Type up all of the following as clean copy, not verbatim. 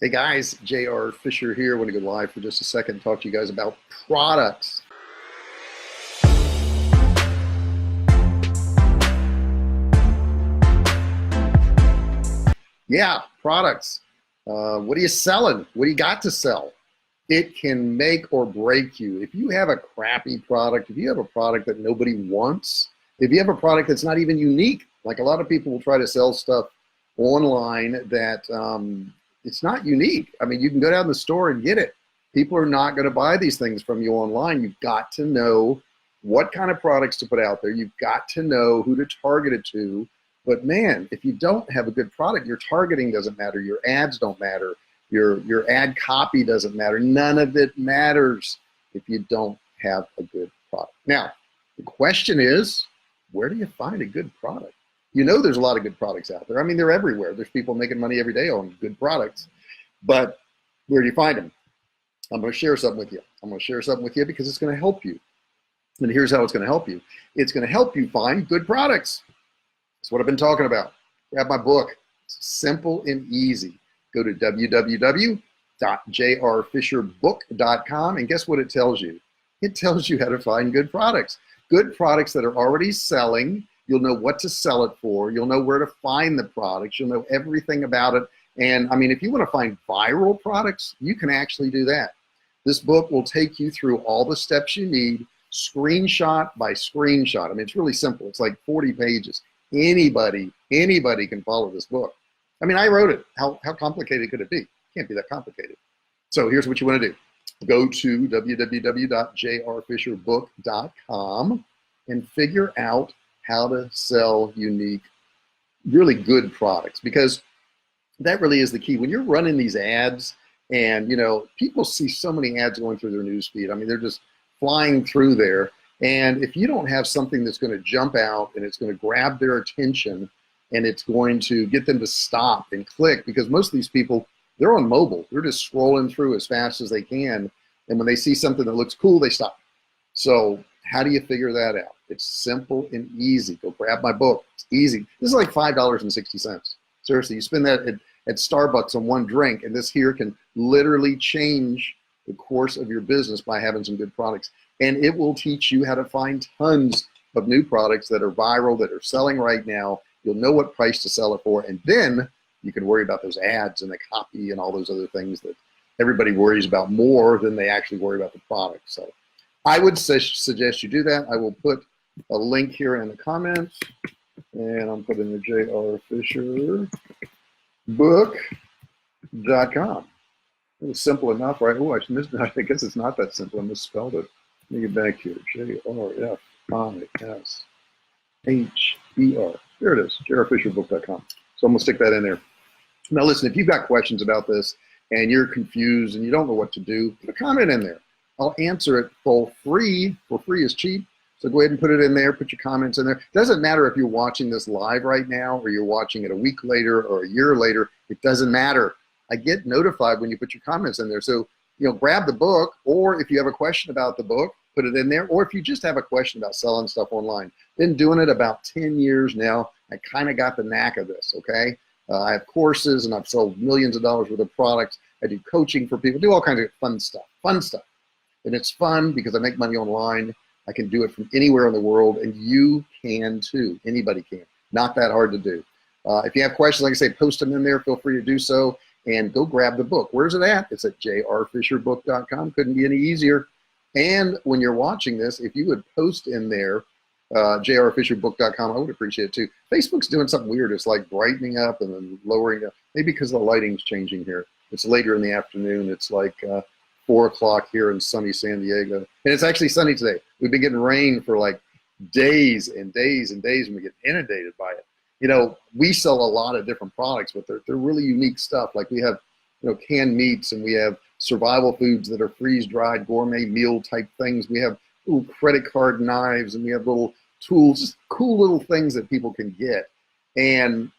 Hey guys, JR Fisher here. I want to go live for just a second and talk to you guys about products. Yeah, products. What are you selling? What do you got to sell? It can make or break you. If you have a crappy product, if you have a product that nobody wants, if you have a product that's not even unique, like a lot of people will try to sell stuff online that it's not unique. I mean, you can go down to the store and get it. People are not going to buy these things from you online. You've got to know what kind of products to put out there. You've got to know who to target it to. But man, if you don't have a good product, your targeting doesn't matter. Your ads don't matter. Your ad copy doesn't matter. None of it matters if you don't have a good product. Now, the question is, where do you find a good product? You know there's a lot of good products out there. I mean, they're everywhere. There's people making money every day on good products. But where do you find them? I'm going to share something with you. I'm going to share something with you because it's going to help you. And here's how it's going to help you. It's going to help you find good products. That's what I've been talking about. Grab my book. It's simple and easy. Go to www.jrfisherbook.com, and guess what it tells you? It tells you how to find good products. Good products that are already selling. You'll know what to sell it for. You'll know where to find the products. You'll know everything about it. And I mean, if you want to find viral products, you can actually do that. This book will take you through all the steps you need, screenshot by screenshot. I mean, it's really simple. It's like 40 pages. Anybody can follow this book. I mean, I wrote it. How complicated could it be? It can't be that complicated. So here's what you want to do. Go to www.jrfisherbook.com and figure out how to sell unique, really good products, because that really is the key. When you're running these ads and, you know, people see so many ads going through their news feed. I mean, they're just flying through there. And if you don't have something that's going to jump out and it's going to grab their attention and it's going to get them to stop and click, because most of these people, they're on mobile. They're just scrolling through as fast as they can. And when they see something that looks cool, they stop. So how do you figure that out? It's simple and easy. Go grab my book. It's easy. This is like $5.60. Seriously, you spend that at Starbucks on one drink, and this here can literally change the course of your business by having some good products. And it will teach you how to find tons of new products that are viral, that are selling right now. You'll know what price to sell it for, and then you can worry about those ads and the copy and all those other things that everybody worries about more than they actually worry about the product. So I would suggest you do that. I will put a link here in the comments, and I'm putting the jrfisherbook.com. It was simple enough, right? Oh, I guess it's not that simple. I misspelled it. Let me get back here. JRFisherBook. There it is, jrfisherbook.com. So I'm going to stick that in there. Now, listen, if you've got questions about this and you're confused and you don't know what to do, put a comment in there. I'll answer it for free. For free is cheap. So go ahead and put it in there. Put your comments in there. It doesn't matter if you're watching this live right now or you're watching it a week later or a year later. It doesn't matter. I get notified when you put your comments in there. So, you know, grab the book, or if you have a question about the book, put it in there. Or if you just have a question about selling stuff online. Been doing it about 10 years now. I kind of got the knack of this, okay? I have courses and I've sold millions of dollars worth of products. I do coaching for people, do all kinds of fun stuff. And it's fun because I make money online. I can do it from anywhere in the world, and you can too. Anybody can. Not that hard to do. If you have questions, like I say, post them in there. Feel free to do so, and go grab the book. Where's it at? It's at jrfisherbook.com. Couldn't be any easier. And when you're watching this, if you would post in there, jrfisherbook.com, I would appreciate it too. Facebook's doing something weird. It's like brightening up and then lowering up. Maybe because the lighting's changing here. It's later in the afternoon. It's like 4 o'clock here in sunny San Diego. And it's actually sunny today. We've been getting rain for like days and days and days, and we get inundated by it. You know, we sell a lot of different products, but they're really unique stuff. Like we have, you know, canned meats, and we have survival foods that are freeze-dried gourmet meal type things. We have little credit card knives, and we have little tools, just cool little things that people can get. And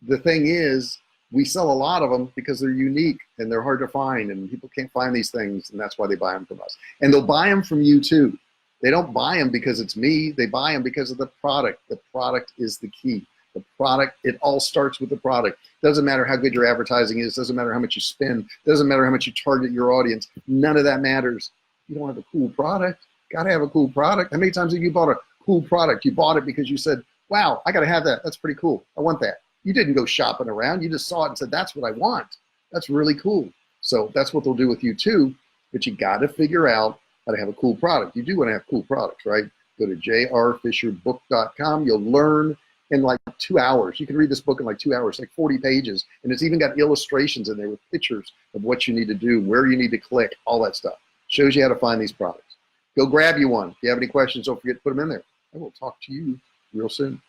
the thing is, we sell a lot of them because they're unique and they're hard to find, and people can't find these things, and that's why they buy them from us. And they'll buy them from you too. They don't buy them because it's me. They buy them because of the product. The product is the key. The product, it all starts with the product. Doesn't matter how good your advertising is, doesn't matter how much you spend, doesn't matter how much you target your audience. None of that matters. You don't have a cool product. Got to have a cool product. How many times have you bought a cool product? You bought it because you said, wow, I got to have that. That's pretty cool. I want that. You didn't go shopping around. You just saw it and said, that's what I want. That's really cool. So that's what they'll do with you too. But you got to figure out how to have a cool product. You do want to have cool products, right? Go to jrfisherbook.com. You'll learn in like 2 hours. You can read this book in like 2 hours, like 40 pages. And it's even got illustrations in there with pictures of what you need to do, where you need to click, all that stuff. Shows you how to find these products. Go grab you one. If you have any questions, don't forget to put them in there. I will talk to you real soon.